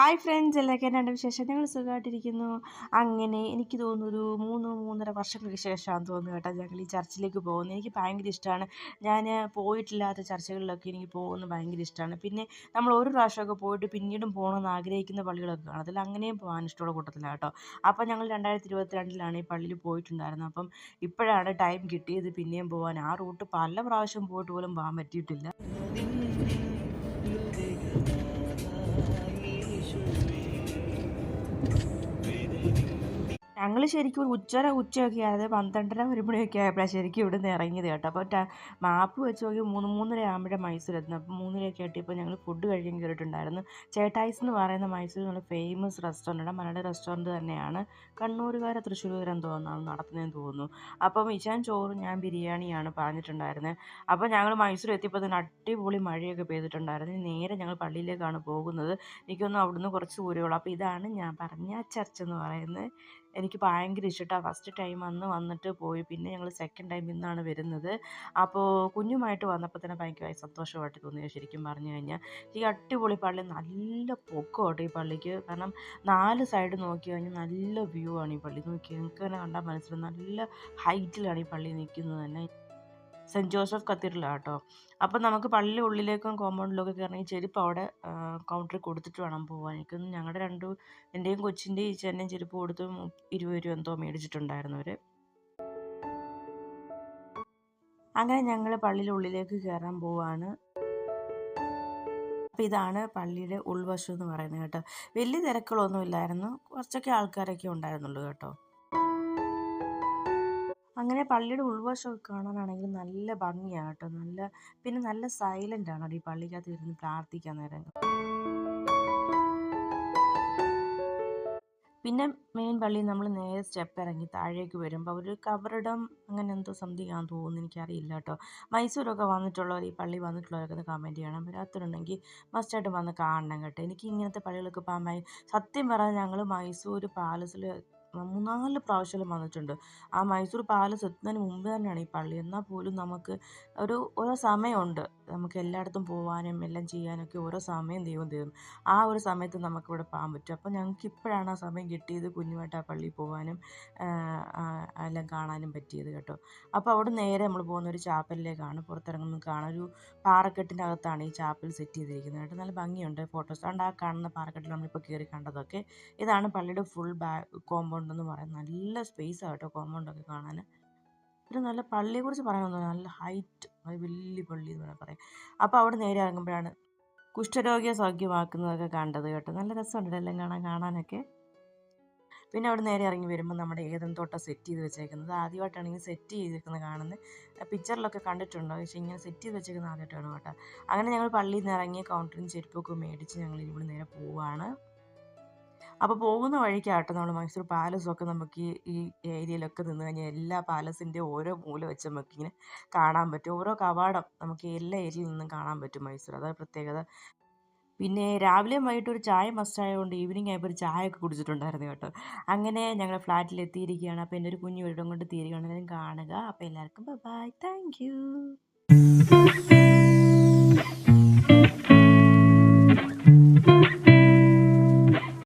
Hi friends, എല്ലാവർക്കും എന്നാണ് വിശേഷം? ഞങ്ങൾ സുഖമായിട്ടിരിക്കുന്നു. അങ്ങനെ എനിക്ക് തോന്നുന്നു ഒരു 3-3.5 വർഷങ്ങൾക്ക് ശേഷമാണെന്ന് തോന്നുന്നു കേട്ടോ ഞങ്ങൾ ഈ ചർച്ചിലേക്ക് പോകുന്നത്. എനിക്ക് ഭയങ്കര ഇഷ്ടമാണ്. ഞാൻ പോയിട്ടില്ലാത്ത ചർച്ചുകളിലൊക്കെ എനിക്ക് പോകുന്നത് ഭയങ്കര ഇഷ്ടമാണ്. പിന്നെ നമ്മൾ ഒരു പ്രാവശ്യമൊക്കെ പോയിട്ട് പിന്നീടും പോകണമെന്ന് ആഗ്രഹിക്കുന്ന പള്ളികളൊക്കെ കാണും. അതിൽ അങ്ങനെയും പോകാൻ ഇഷ്ടമുള്ള കൂട്ടത്തിലാണ് കേട്ടോ. അപ്പോൾ ഞങ്ങൾ 2022 ഈ പള്ളിയിൽ പോയിട്ടുണ്ടായിരുന്നത്. അപ്പം ഇപ്പോഴാണ് ടൈം കിട്ടിയത് പിന്നെയും പോകാൻ. ആ റൂട്ട് പല പ്രാവശ്യം പോയിട്ട് പോലും പോകാൻ പറ്റിയിട്ടില്ല. ഞങ്ങൾ ശരിക്കും ഒരു ഉച്ചയൊക്കെ ആയത് 12:30 1 മണിയൊക്കെ ആയപ്പോഴാണ് ശരിക്കും ഇവിടെ നിന്ന് ഇറങ്ങിയത് കേട്ടോ. അപ്പോൾ മാപ്പ് വെച്ച് നോക്കി 3-3:30 ആകുമ്പോഴേ മൈസൂർ എത്തുന്നത്. അപ്പോൾ 3:30 ആയിട്ടിപ്പോൾ ഞങ്ങൾ ഫുഡ് കഴിക്കാൻ കയറിയിട്ടുണ്ടായിരുന്നു. ചേട്ടായിസ് എന്ന് പറയുന്ന മൈസൂർ നല്ല ഫേമസ് റെസ്റ്റോറൻറ്റാണ്. മലയാളി റെസ്റ്റോറൻറ്റ് തന്നെയാണ്. കണ്ണൂരുകാരോ തൃശ്ശൂരുകാരെന്ന് തോന്നുന്നു നടത്തുന്നതെന്ന് തോന്നുന്നു. അപ്പം ഇശാൻ ചോറും ഞാൻ ബിരിയാണിയാണ് പറഞ്ഞിട്ടുണ്ടായിരുന്നത്. അപ്പോൾ ഞങ്ങൾ മൈസൂർ എത്തിയപ്പോൾ തന്നെ അടിപൊളി മഴയൊക്കെ പെയ്തിട്ടുണ്ടായിരുന്നു. നേരെ ഞങ്ങൾ പള്ളിയിലേക്കാണ് പോകുന്നത്. എനിക്കൊന്നും അവിടുന്ന് കുറച്ച് ദൂരമുള്ളൂ. അപ്പോൾ ഇതാണ് ഞാൻ പറഞ്ഞ ചർച്ച് എന്ന് പറയുന്നത്. എനിക്ക് ഭയങ്കര ഇഷ്ടമാണ്. ഫസ്റ്റ് ടൈം അന്ന് വന്നിട്ട് പോയി. പിന്നെ ഞങ്ങൾ സെക്കൻഡ് ടൈം ഇന്നാണ് വരുന്നത്. അപ്പോൾ കുഞ്ഞുമായിട്ട് വന്നപ്പോൾ തന്നെ ഭയങ്കരമായി സന്തോഷമായിട്ട് തോന്നിയത് ശരിക്കും പറഞ്ഞു കഴിഞ്ഞാൽ. ഈ അടിപൊളി പള്ളി, നല്ല പൊക്കമുണ്ട് ഈ പള്ളിക്ക്. കാരണം 4 സൈഡ് നോക്കി കഴിഞ്ഞാൽ നല്ല വ്യൂ ആണ് ഈ പള്ളി. നോക്കി നിങ്ങൾക്ക് തന്നെ കണ്ടാൽ മനസ്സിലാവും. നല്ല ഹൈറ്റിലാണ് ഈ പള്ളി നിൽക്കുന്നത് തന്നെ. സെൻറ്റ് ജോസഫ് കത്തീഡ്രലാണ് കേട്ടോ. അപ്പം നമുക്ക് പള്ളിയുടെ ഉള്ളിലേക്കും കോമ്പൗണ്ടിലൊക്കെ കയറണമെങ്കിൽ ചെരുപ്പ് അവിടെ കൗണ്ടറിൽ കൊടുത്തിട്ട് വേണം പോകാൻ. എനിക്കൊന്ന് ഞങ്ങളുടെ എൻ്റെയും കൊച്ചിൻ്റെയും ഈച്ചേൻ്റെയും ചെരുപ്പ് കൊടുത്ത് 20 രൂപ എന്തോ മേടിച്ചിട്ടുണ്ടായിരുന്നു അവർ. അങ്ങനെ ഞങ്ങൾ പള്ളിയുടെ ഉള്ളിലേക്ക് കയറാൻ പോവാണ്. അപ്പോൾ ഇതാണ് പള്ളിയുടെ ഉൾവശം എന്ന് പറയുന്നത് കേട്ടോ. വലിയ തിരക്കുകളൊന്നും ഇല്ലായിരുന്നു. കുറച്ചൊക്കെ ആൾക്കാരൊക്കെ ഉണ്ടായിരുന്നുള്ളൂ കേട്ടോ. അങ്ങനെ പള്ളിയുടെ ഉൾവശമൊക്കെ കാണാനാണെങ്കിൽ നല്ല ഭംഗിയാണ് കേട്ടോ. പിന്നെ നല്ല സൈലൻ്റ് ആണ് ഈ പള്ളിക്കകത്ത് ഇരുന്ന് പ്രാർത്ഥിക്കാൻ നേരം. പിന്നെ മെയിൻ പള്ളിയിൽ നമ്മൾ നേരെ സ്റ്റെപ്പ് ഇറങ്ങി താഴേക്ക് വരുമ്പോൾ ഒരു കബറിടം അങ്ങനെ എന്തോ സംതിങ് ആണെന്ന് തോന്നുന്നു, എനിക്കറിയില്ല കേട്ടോ. മൈസൂരൊക്കെ വന്നിട്ടുള്ളവർ, ഈ പള്ളി വന്നിട്ടുള്ളവരൊക്കെ ഒന്ന് കമൻറ്റ് ചെയ്യണം. വരാത്തവരുണ്ടെങ്കിൽ മസ്റ്റായിട്ട് വന്ന് കാണണം കേട്ടോ. എനിക്ക് ഇങ്ങനത്തെ പള്ളികളൊക്കെ പോകാൻ സത്യം പറഞ്ഞാൽ ഞങ്ങൾ മൈസൂർ പാലസിൽ 3-4 പ്രാവശ്യം വന്നിട്ടുണ്ട്. ആ മൈസൂർ പാലസ് എത്തുന്നതിന് മുമ്പ് തന്നെയാണ് ഈ പള്ളി. എന്നാൽ പോലും നമുക്ക് ഓരോ സമയമുണ്ട്. നമുക്ക് എല്ലായിടത്തും പോകാനും എല്ലാം ചെയ്യാനൊക്കെ ഓരോ സമയം ദൈവം തരും. ആ ഒരു സമയത്ത് നമുക്കിവിടെ പോകാൻ പറ്റും. അപ്പോൾ ഞങ്ങൾക്ക് ഇപ്പോഴാണ് ആ സമയം കിട്ടിയത് കുഞ്ഞുമായിട്ട് ആ പള്ളിയിൽ പോകാനും എല്ലാം കാണാനും പറ്റിയത് കേട്ടോ. അപ്പോൾ അവിടെ നേരെ നമ്മൾ പോകുന്ന ഒരു ചാപ്പലിലേക്കാണ്. പുറത്തിറങ്ങുന്നത് കാണാൻ ഒരു പാറക്കെട്ടിൻ്റെ അകത്താണ് ഈ ചാപ്പൽ സെറ്റ് ചെയ്തിരിക്കുന്നത് കേട്ടോ. നല്ല ഭംഗിയുണ്ട്. ഫോട്ടോസ് അതുകൊണ്ട് ആ കാണുന്ന പാറക്കെട്ടിൽ നമ്മളിപ്പോൾ കയറി കണ്ടതൊക്കെ. ഇതാണ് പള്ളിയുടെ ഫുൾ കോമ്പൗണ്ട് എന്ന് പറയുന്നത്. നല്ല സ്പേസാണ് കേട്ടോ കോമ്പൗണ്ടൊക്കെ കാണാൻ. പിന്നെ നല്ല പള്ളിയെക്കുറിച്ച് പറയാനൊന്നുമില്ല, നല്ല ഹൈറ്റ്, വലിയ പള്ളി എന്ന് വേണം പറയാം. അപ്പോൾ അവിടെ നേരെ ഇറങ്ങുമ്പോഴാണ് കുഷ്ഠരോഗിയെ സൗഖ്യമാക്കുന്നതൊക്കെ കണ്ടത് കേട്ടോ. നല്ല രസമുണ്ട് എല്ലാം കാണാനൊക്കെ. പിന്നെ അവിടെ നേരെ ഇറങ്ങി വരുമ്പോൾ നമ്മുടെ ഏദൻ തോട്ടം സെറ്റ് ചെയ്ത് വെച്ചേക്കുന്നത് ആദ്യമായിട്ടാണ് ഇങ്ങനെ സെറ്റ് ചെയ്തിരിക്കുന്നത് കാണുന്നത്. പിക്ചറിലൊക്കെ കണ്ടിട്ടുണ്ടോ, പക്ഷേ ഇങ്ങനെ സെറ്റ് ചെയ്ത് വെച്ചേക്കുന്നത് ആദ്യമായിട്ടാണ് കേട്ടോ. അങ്ങനെ ഞങ്ങൾ പള്ളിയിൽ നിന്ന് ഇറങ്ങി കൗണ്ടറിന് ചെരുപ്പൊക്കെ മേടിച്ച് ഞങ്ങൾ ഇവിടെ നേരെ പോവുകയാണ്. അപ്പോൾ പോകുന്ന വഴിക്കാട്ടോ നമ്മൾ മൈസൂർ പാലസൊക്കെ നമുക്ക് ഈ ഏരിയയിലൊക്കെ നിന്ന് കഴിഞ്ഞാൽ എല്ലാ പാലസിൻ്റെ ഓരോ മൂല വെച്ച് നമുക്കിങ്ങനെ കാണാൻ പറ്റും. ഓരോ കവാടം നമുക്ക് എല്ലാ ഏരിയയിൽ നിന്നും കാണാൻ പറ്റും മൈസൂർ. അതാണ് പ്രത്യേകത. പിന്നെ രാവിലെയും വൈകിട്ട് ഒരു ചായ മസ്റ്റായതുകൊണ്ട് ഈവനിങ് ആയപ്പോൾ ഒരു ചായയൊക്കെ കുടിച്ചിട്ടുണ്ടായിരുന്നു കേട്ടോ. അങ്ങനെ ഞങ്ങൾ ഫ്ലാറ്റിൽ എത്തിയിരിക്കുകയാണ്. അപ്പോൾ എൻ്റെ ഒരു കുഞ്ഞു വീടും കൊണ്ട് തീരുകയാണ്. എല്ലാവരും കാണുക. അപ്പോൾ എല്ലാവർക്കും ബൈ, താങ്ക് യു.